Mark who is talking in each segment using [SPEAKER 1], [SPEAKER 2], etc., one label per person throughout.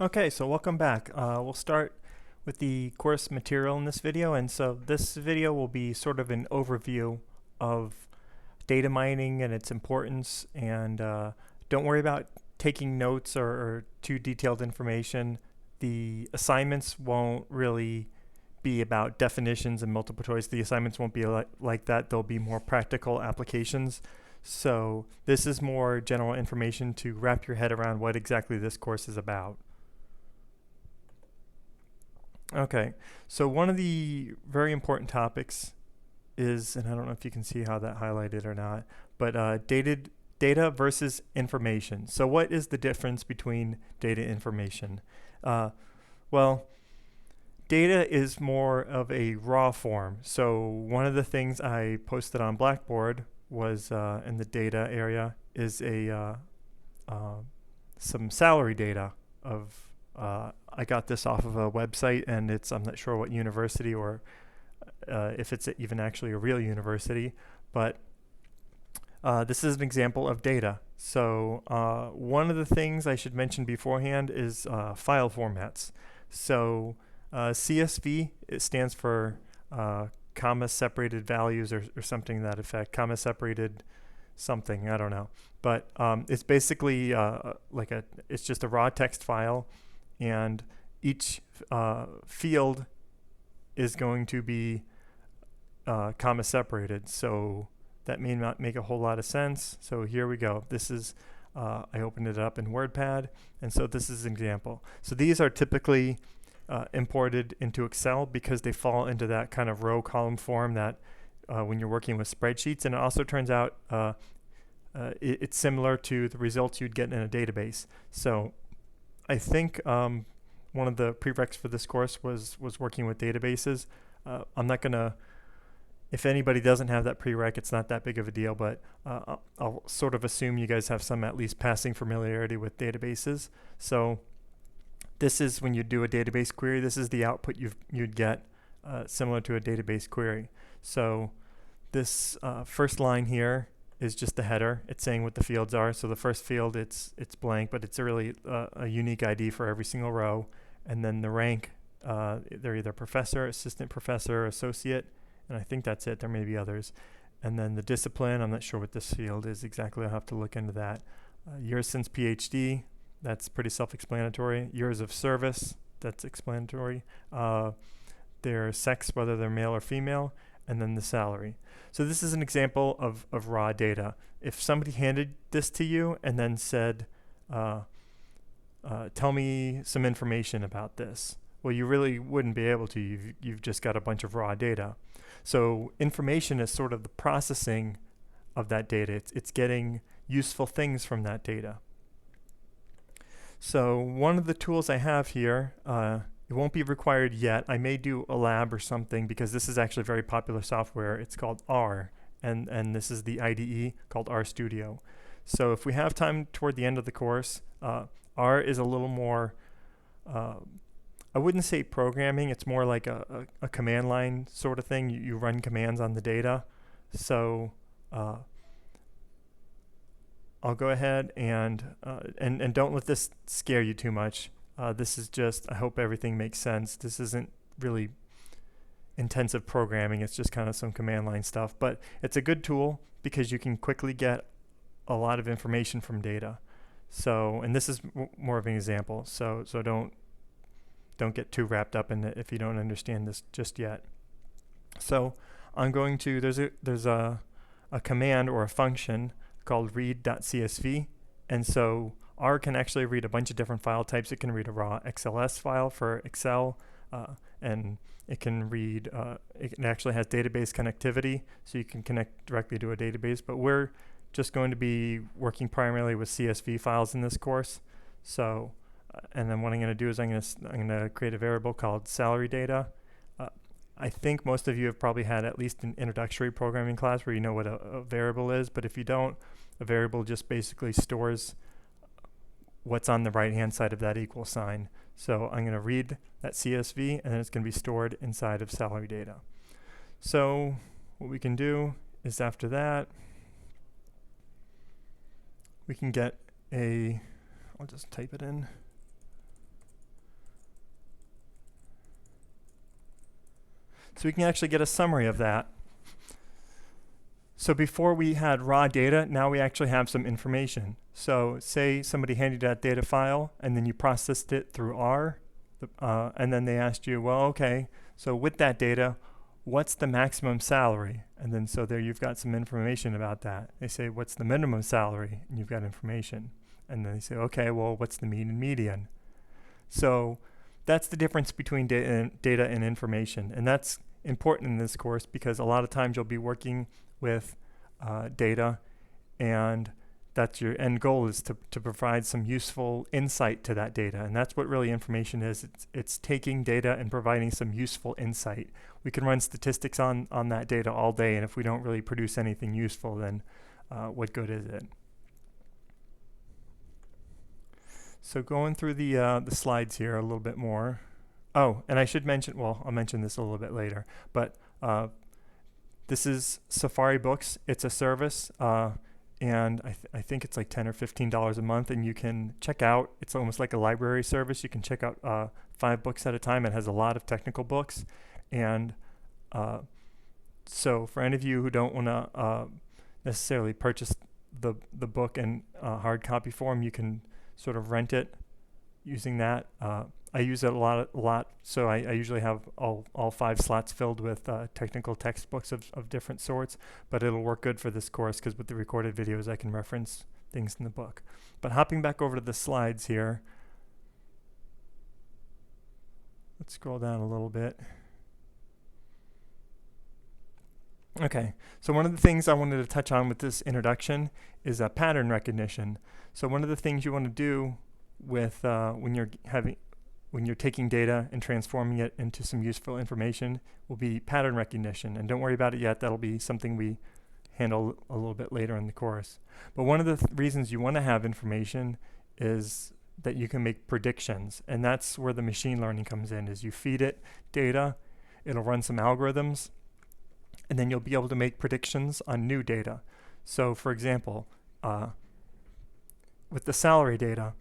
[SPEAKER 1] Okay, so welcome back. We'll start with the course material in this video, and so this video will be sort of an overview of data mining and its importance, and don't worry about taking notes or too detailed information. The assignments won't really be about definitions and multiple choice. The assignments won't be like that. They'll be more practical applications. So this is more general information to wrap your head around what exactly this course is about. Okay, so one of the very important topics is, and I don't know if you can see how that highlighted or not, but data versus information. So what is the difference between data and information? Well, data is more of a raw form. So one of the things I posted on Blackboard was in the data area is some salary data of I got this off of a website, and I'm not sure what university or if it's even actually a real university, but this is an example of data. So one of the things I should mention beforehand is file formats. So CSV, it stands for comma separated values or something to that effect, comma separated something, I don't know. But it's basically it's just a raw text file, and each field is going to be comma separated. So that may not make a whole lot of sense. So here we go. This is, I opened it up in WordPad, and so this is an example. So these are typically imported into Excel because they fall into that kind of row column form that when you're working with spreadsheets. And it also turns out it's similar to the results you'd get in a database. So I think one of the prereqs for this course was working with databases. I'm not going to, if anybody doesn't have that prereq, it's not that big of a deal, but I'll sort of assume you guys have some at least passing familiarity with databases. So this is when you do a database query. This is the output you'd get similar to a database query. So this first line here is just the header. It's saying what the fields are. So the first field, it's blank, but it's really a unique ID for every single row. And then the rank, they're either professor, assistant professor, associate, and I think that's it. There may be others. And then the discipline, I'm not sure what this field is exactly. I'll have to look into that. Years since PhD, that's pretty self-explanatory. Years of service, that's explanatory. Their sex, whether they're male or female, and then the salary. So this is an example of raw data. If somebody handed this to you and then said, tell me some information about this, well, you really wouldn't be able to. You've just got a bunch of raw data. So information is sort of the processing of that data. It's getting useful things from that data. So one of the tools I have here, it won't be required yet. I may do a lab or something because this is actually very popular software. It's called R, and this is the IDE called RStudio. So if we have time toward the end of the course, R is a little more, I wouldn't say programming. It's more like a command line sort of thing. You run commands on the data. So I'll go ahead and don't let this scare you too much. This is just, I hope everything makes sense. This isn't really intensive programming. It's just kind of some command line stuff. But it's a good tool because you can quickly get a lot of information from data. So, and this is more of an example. So don't get too wrapped up in it if you don't understand this just yet. So I'm going to, there's a command or a function called read.csv, and so R can actually read a bunch of different file types. It can read a raw XLS file for Excel, and it can read, it actually has database connectivity, so you can connect directly to a database, but we're just going to be working primarily with CSV files in this course. So, and then what I'm going to do is I'm going to create a variable called salary data. I think most of you have probably had at least an introductory programming class where you know what a variable is, but if you don't, a variable just basically stores what's on the right-hand side of that equal sign. So I'm going to read that CSV, and then it's going to be stored inside of salary data. So what we can do is after that, we can get I'll just type it in. So we can actually get a summary of that. So before we had raw data, now we actually have some information. So say somebody handed you that data file and then you processed it through R, and then they asked you, well, okay, so with that data, what's the maximum salary? And then so there you've got some information about that. They say, what's the minimum salary? And you've got information. And then they say, okay, well, what's the mean and median? So that's the difference between data and information. And that's important in this course because a lot of times you'll be working with data, and that's your end goal, is to provide some useful insight to that data. And that's what really information is. It's taking data and providing some useful insight. We can run statistics on that data all day, and if we don't really produce anything useful, then what good is it? So going through the slides here a little bit more. Oh, and I should mention, well, I'll mention this a little bit later, but this is Safari Books. It's a service, and I think it's like $10 or $15 a month, and you can check out, it's almost like a library service. You can check out 5 books at a time. It has a lot of technical books, and so for any of you who don't want to necessarily purchase the book in hard copy form, you can sort of rent it using that. I use it a lot, so I usually have all 5 slots filled with technical textbooks of different sorts, but it'll work good for this course because with the recorded videos I can reference things in the book. But hopping back over to the slides here, let's scroll down a little bit. Okay, so one of the things I wanted to touch on with this introduction is pattern recognition. So one of the things you want to do with when you're taking data and transforming it into some useful information will be pattern recognition. And don't worry about it yet. That'll be something we handle a little bit later in the course. But one of the reasons you want to have information is that you can make predictions. And that's where the machine learning comes in, is you feed it data, it'll run some algorithms, and then you'll be able to make predictions on new data. So for example, with the salary data,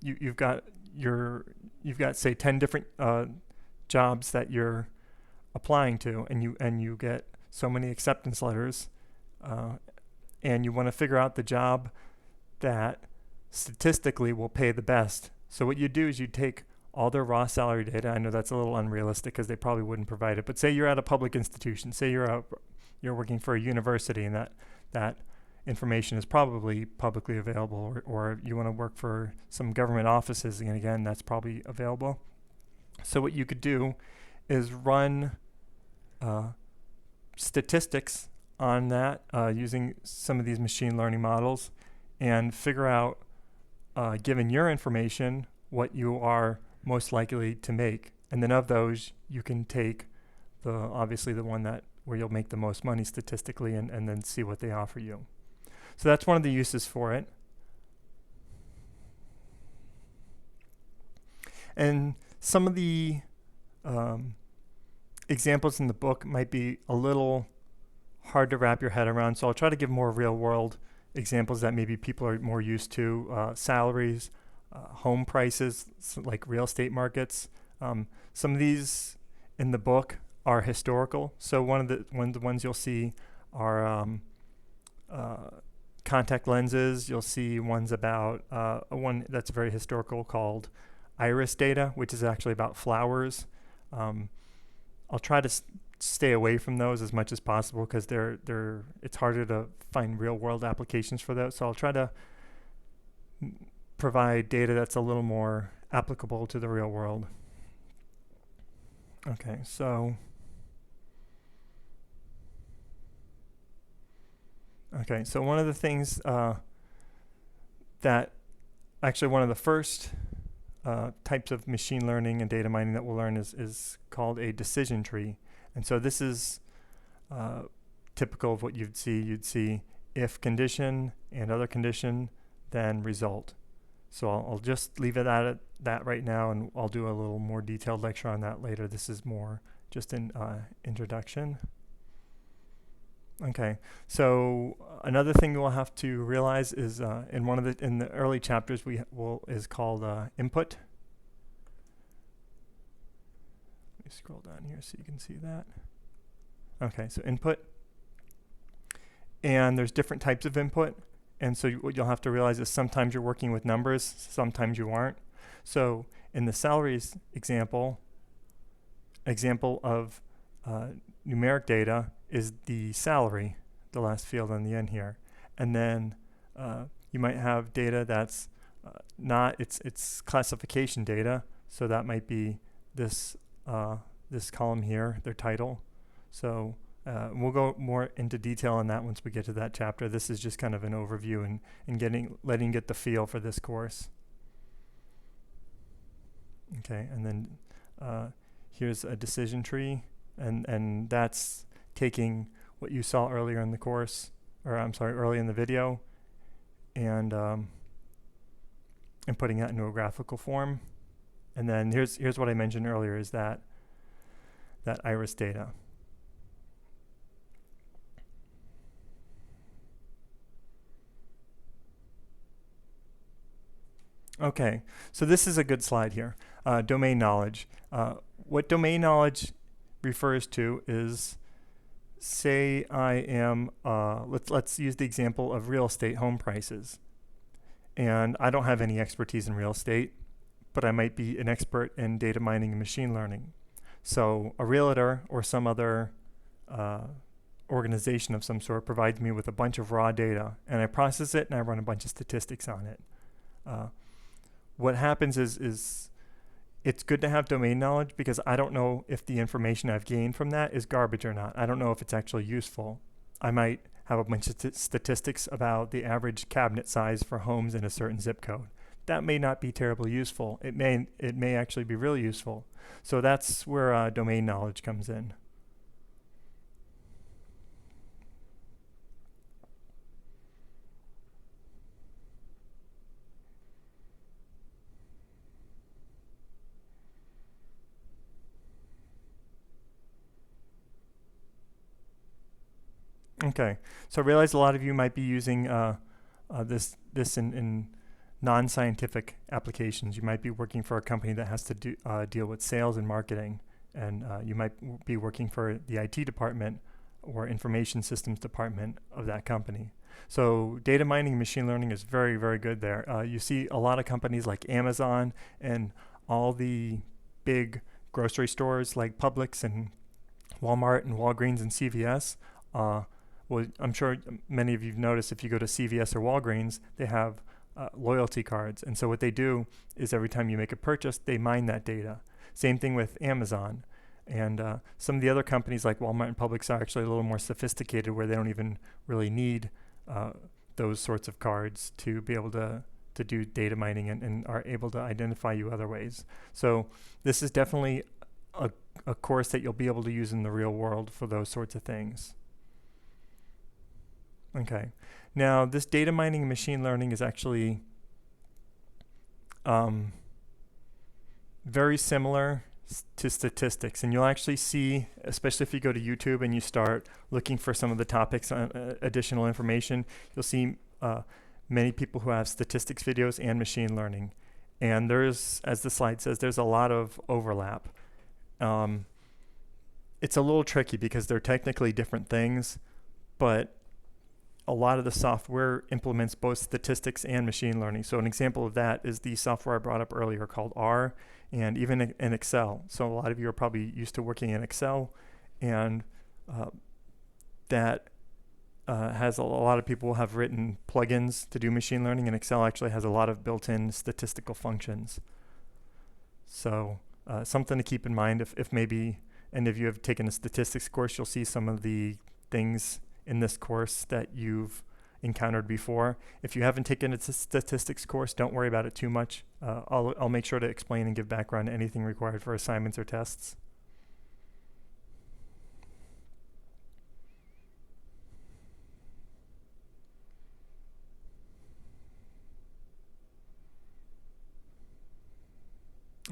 [SPEAKER 1] you've got say 10 different jobs that you're applying to, and you get so many acceptance letters, and you want to figure out the job that statistically will pay the best. So what you do is you take all their raw salary data. I know that's a little unrealistic because they probably wouldn't provide it, but say you're at a public institution, say you're working for a university, and that information is probably publicly available, or you want to work for some government offices, and again, that's probably available. So what you could do is run statistics on that using some of these machine learning models and figure out, given your information, what you are most likely to make. And then of those, you can take obviously the one where you'll make the most money statistically, and then see what they offer you. So that's one of the uses for it. And some of the examples in the book might be a little hard to wrap your head around, so I'll try to give more real-world examples that maybe people are more used to. Salaries, home prices, like real estate markets. Some of these in the book are historical. So one of the ones you'll see are contact lenses. You'll see ones about one that's very historical called iris data, which is actually about flowers. I'll try to stay away from those as much as possible because it's harder to find real world applications for those. So I'll try to provide data that's a little more applicable to the real world. Okay, so one of the things that actually one of the first types of machine learning and data mining that we'll learn is called a decision tree. And so this is typical of what you'd see if condition and other condition, then result. So I'll just leave it at that right now, and I'll do a little more detailed lecture on that later. This is more just an introduction. Okay, so another thing we'll have to realize is in the early chapters is called input. Let me scroll down here so you can see that. Okay, so input. And there's different types of input. And so what you'll have to realize is sometimes you're working with numbers, sometimes you aren't. So in the salaries example of numeric data is the salary, the last field on the end here. And then you might have data that's not, it's classification data. So that might be this, this column here, their title. So we'll go more into detail on that once we get to that chapter. This is just kind of an overview and letting you get the feel for this course. Okay, and then here's a decision tree, and that's taking what you saw earlier in the course, or I'm sorry, early in the video, and putting that into a graphical form. And then here's what I mentioned earlier, is that iris data. Okay, so this is a good slide here. Domain knowledge. What domain knowledge refers to is, say I am, let's use the example of real estate home prices. And I don't have any expertise in real estate, but I might be an expert in data mining and machine learning. So a realtor or some other organization of some sort provides me with a bunch of raw data, and I process it and I run a bunch of statistics on it. What happens is it's good to have domain knowledge, because I don't know if the information I've gained from that is garbage or not. I don't know if it's actually useful. I might have a bunch of statistics about the average cabinet size for homes in a certain zip code. That may not be terribly useful. It may actually be really useful. So that's where domain knowledge comes in. Okay, so I realize a lot of you might be using this in non-scientific applications. You might be working for a company that has to deal with sales and marketing, and you might be working for the IT department or information systems department of that company. So data mining and machine learning is very, very good there. You see a lot of companies like Amazon and all the big grocery stores like Publix and Walmart and Walgreens and CVS. Well, I'm sure many of you've noticed, if you go to CVS or Walgreens, they have loyalty cards. And so what they do is every time you make a purchase, they mine that data. Same thing with Amazon. And some of the other companies like Walmart and Publix are actually a little more sophisticated, where they don't even really need those sorts of cards to be able to do data mining, and are able to identify you other ways. So this is definitely a course that you'll be able to use in the real world for those sorts of things. Okay, now this data mining and machine learning is actually very similar to statistics, and you'll actually see, especially if you go to YouTube and you start looking for some of the topics on additional information, you'll see many people who have statistics videos and machine learning. And there's, as the slide says, there's a lot of overlap. It's a little tricky because they're technically different things, but a lot of the software implements both statistics and machine learning. So an example of that is the software I brought up earlier called R, and even in Excel. So a lot of you are probably used to working in Excel, and that has a lot of people have written plugins to do machine learning, and Excel actually has a lot of built-in statistical functions. So something to keep in mind if maybe any of you have taken a statistics course, you'll see some of the things in this course that you've encountered before. If you haven't taken a statistics course, don't worry about it too much. I'll make sure to explain and give background to anything required for assignments or tests.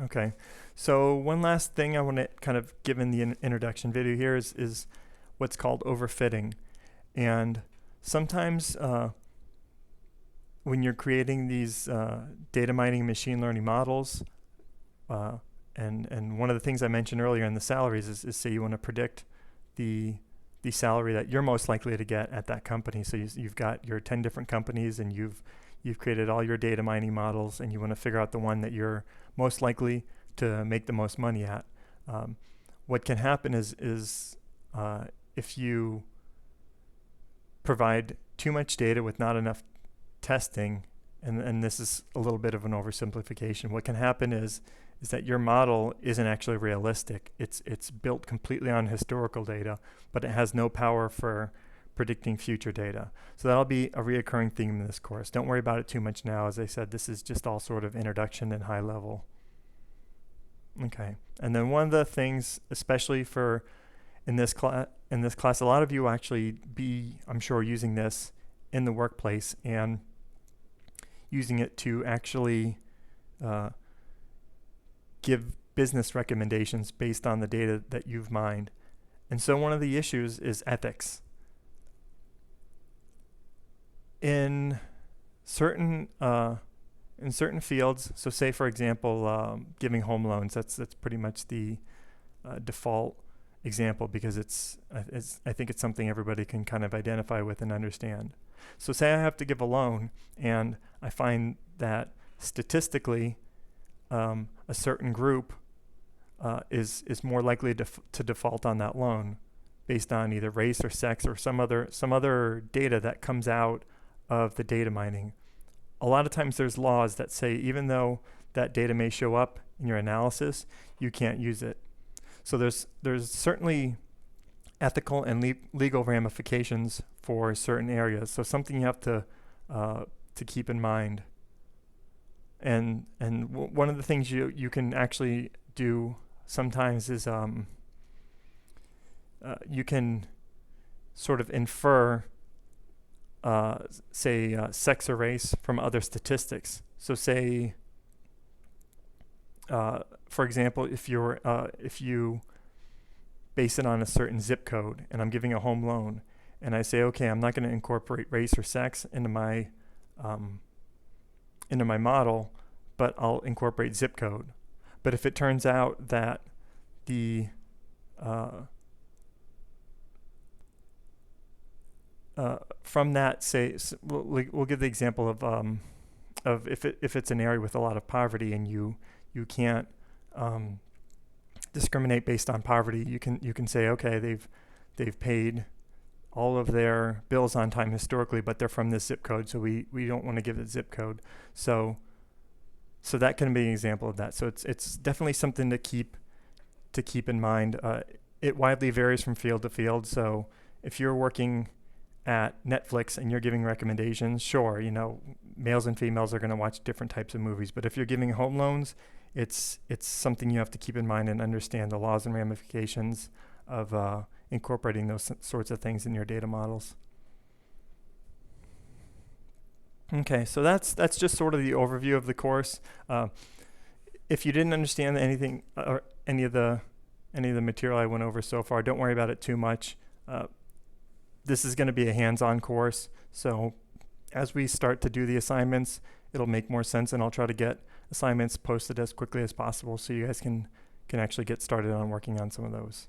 [SPEAKER 1] Okay, so one last thing I want to kind of give in the introduction video here is what's called overfitting. And sometimes when you're creating these data mining machine learning models, And one of the things I mentioned earlier in the salaries is say you want to predict the salary that you're most likely to get at that company. So you've got your 10 different companies, and you've created all your data mining models, and you want to figure out the one that you're most likely to make the most money at. What can happen is if you provide too much data with not enough testing, and this is a little bit of an oversimplification, what can happen is that your model isn't actually realistic. It's built completely on historical data, but it has no power for predicting future data. So that'll be a reoccurring theme in this course. Don't worry about it too much now. As I said, this is just all sort of introduction and high level. Okay, and then one of the things, especially for in this class, a lot of you will actually be, I'm sure, using this in the workplace and using it to actually give business recommendations based on the data that you've mined. And so one of the issues is ethics. In certain fields, so say for example, giving home loans, that's pretty much the default example, because I think it's something everybody can kind of identify with and understand. So say I have to give a loan, and I find that statistically a certain group is more likely to default on that loan based on either race or sex or some other data that comes out of the data mining. A lot of times there's laws that say even though that data may show up in your analysis, you can't use it. So there's certainly ethical and legal ramifications for certain areas. So something you have to keep in mind. And one of the things you can actually do sometimes is you can sort of infer say sex or race from other statistics. So say for example, if you base it on a certain zip code, and I'm giving a home loan, and I say, okay, I'm not going to incorporate race or sex into my model, but I'll incorporate zip code. But if it turns out that the from that, say, we'll give the example of if it's an area with a lot of poverty, and you can't discriminate based on poverty. You can say, okay, they've paid all of their bills on time historically, but they're from this zip code, so we don't want to give it zip code. So that can be an example of that. So it's definitely something to keep in mind. It widely varies from field to field. So if you're working at Netflix and you're giving recommendations, sure, males and females are going to watch different types of movies. But if you're giving home loans, it's something you have to keep in mind and understand the laws and ramifications of incorporating those sorts of things in your data models. Okay, so that's just sort of the overview of the course. If you didn't understand anything or any of the material I went over so far, don't worry about it too much. This is going to be a hands-on course, so as we start to do the assignments, it'll make more sense, and I'll try to get assignments posted as quickly as possible so you guys can actually get started on working on some of those.